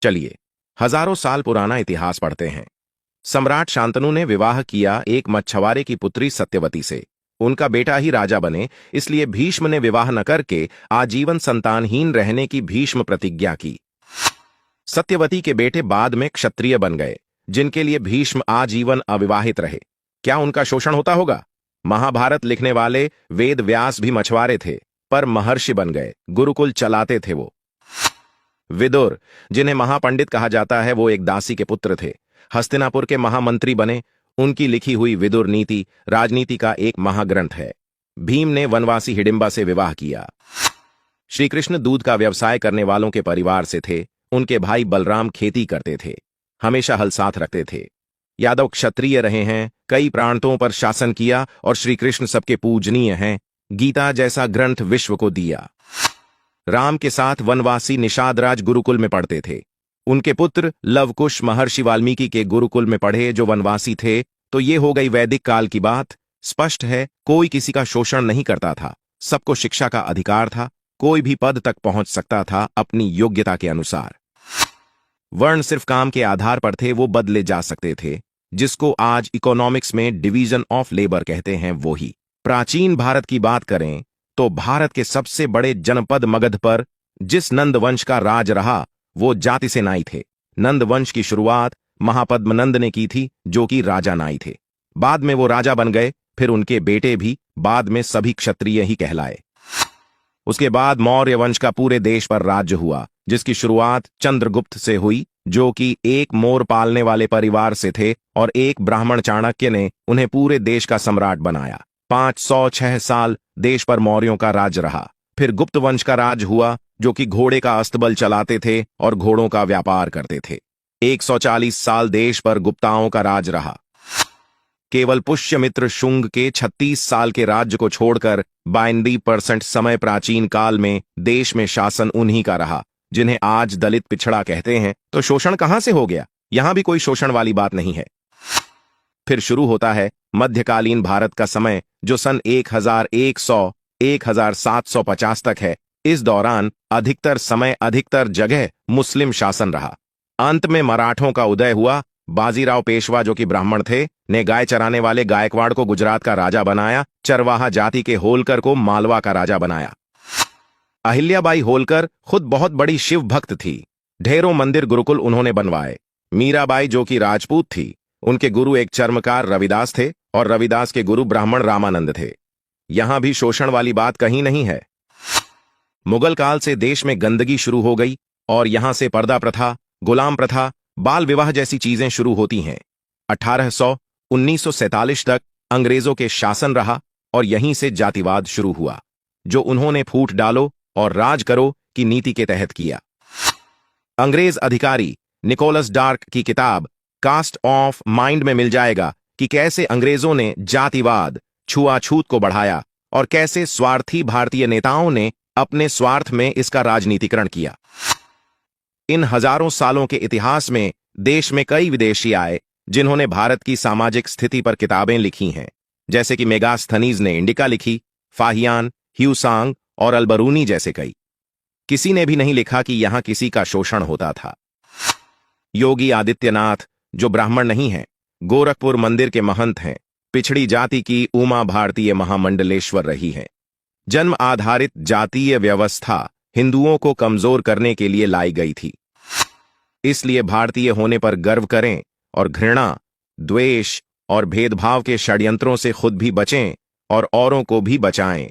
चलिए हजारों साल पुराना इतिहास पढ़ते हैं। सम्राट शांतनु ने विवाह किया एक मछुआरे की पुत्री सत्यवती से। उनका बेटा ही राजा बने, इसलिए भीष्म ने विवाह न करके आजीवन संतानहीन रहने की भीष्म प्रतिज्ञा की। सत्यवती के बेटे बाद में क्षत्रिय बन गए, जिनके लिए भीष्म आजीवन अविवाहित रहे। क्या उनका शोषण होता होगा? महाभारत लिखने वाले वेद व्यास भी मछुआरे थे, पर महर्षि बन गए, गुरुकुल चलाते थे वो। विदुर, जिन्हें महापंडित कहा जाता है, वो एक दासी के पुत्र थे। हस्तिनापुर के महामंत्री बने। उनकी लिखी हुई विदुर नीति राजनीति का एक महाग्रंथ है। भीम ने वनवासी हिडिंबा से विवाह किया। श्री कृष्ण दूध का व्यवसाय करने वालों के परिवार से थे। उनके भाई बलराम खेती करते थे, हमेशा हल साथ रखते थे। यादव क्षत्रिय रहे हैं, कई प्रांतों पर शासन किया और श्री कृष्ण सबके पूजनीय हैं। गीता जैसा ग्रंथ विश्व को दिया। राम के साथ वनवासी निषादराज गुरुकुल में पढ़ते थे। उनके पुत्र लवकुश महर्षि वाल्मीकि के गुरुकुल में पढ़े, जो वनवासी थे। तो ये हो गई वैदिक काल की बात। स्पष्ट है, कोई किसी का शोषण नहीं करता था, सबको शिक्षा का अधिकार था। कोई भी पद तक पहुंच सकता था अपनी योग्यता के अनुसार। वर्ण सिर्फ काम के आधार पर थे, वो बदले जा सकते थे, जिसको आज इकोनॉमिक्स में डिवीजन ऑफ लेबर कहते हैं। वो ही प्राचीन भारत की बात करें तो भारत के सबसे बड़े जनपद मगध पर जिस नंद वंश का राज रहा, वो जाति से नाई थे। नंद वंश की शुरुआत महापद्मनंद ने की थी, जो कि राजा नाई थे। बाद में वो राजा बन गए, फिर उनके बेटे भी, बाद में सभी क्षत्रिय ही कहलाए। उसके बाद मौर्य वंश का पूरे देश पर राज्य हुआ, जिसकी शुरुआत चंद्रगुप्त से हुई, जो कि एक मोर पालने वाले परिवार से थे, और एक ब्राह्मण चाणक्य ने उन्हें पूरे देश का सम्राट बनाया। 506 साल देश पर मौर्यों का राज रहा। फिर गुप्त वंश का राज हुआ, जो कि घोड़े का अस्तबल चलाते थे और घोड़ों का व्यापार करते थे। 140 साल देश पर गुप्ताओं का राज रहा। केवल पुष्यमित्र शुंग के 36 साल के राज्य को छोड़कर 92% समय प्राचीन काल में देश में शासन उन्हीं का रहा, जिन्हें आज दलित पिछड़ा कहते हैं। तो शोषण कहां से हो गया? यहां भी कोई शोषण वाली बात नहीं है। फिर शुरू होता है मध्यकालीन भारत का समय, जो सन 1100-1750 तक है। इस दौरान अधिकतर समय, अधिकतर जगह मुस्लिम शासन रहा। अंत में मराठों का उदय हुआ। बाजीराव पेशवा, जो कि ब्राह्मण थे, ने गाय चराने वाले गायकवाड़ को गुजरात का राजा बनाया। चरवाहा जाति के होलकर को मालवा का राजा बनाया। अहिल्याबाई होलकर खुद बहुत बड़ी शिव भक्त थी। ढेरों मंदिर गुरुकुल उन्होंने बनवाए। मीराबाई, जो कि राजपूत थी, उनके गुरु एक चर्मकार रविदास थे, और रविदास के गुरु ब्राह्मण रामानंद थे। यहां भी शोषण वाली बात कहीं नहीं है। मुगल काल से देश में गंदगी शुरू हो गई, और यहां से पर्दा प्रथा, गुलाम प्रथा, बाल विवाह जैसी चीजें शुरू होती हैं। 1800-1947 तक अंग्रेजों के शासन रहा, और यहीं से जातिवाद शुरू हुआ, जो उन्होंने फूट डालो और राज करो की नीति के तहत किया। अंग्रेज अधिकारी निकोलस डार्क की किताब कास्ट ऑफ माइंड में मिल जाएगा कि कैसे अंग्रेजों ने जातिवाद, छुआछूत को बढ़ाया, और कैसे स्वार्थी भारतीय नेताओं ने अपने स्वार्थ में इसका राजनीतिकरण किया। इन हजारों सालों के इतिहास में देश में कई विदेशी आए, जिन्होंने भारत की सामाजिक स्थिति पर किताबें लिखी हैं, जैसे कि मेगास्थनीज ने इंडिका लिखी, फाहियान, ह्यूसांग और अलबरूनी जैसे कई। किसी ने भी नहीं लिखा कि यहां किसी का शोषण होता था। योगी आदित्यनाथ, जो ब्राह्मण नहीं हैं, गोरखपुर मंदिर के महंत हैं, पिछड़ी जाति की उमा भारतीय महामंडलेश्वर रही हैं। जन्म आधारित जातीय व्यवस्था हिंदुओं को कमजोर करने के लिए लाई गई थी। इसलिए भारतीय होने पर गर्व करें और घृणा, द्वेष और भेदभाव के षड्यंत्रों से खुद भी बचें और औरों को भी बचाएं।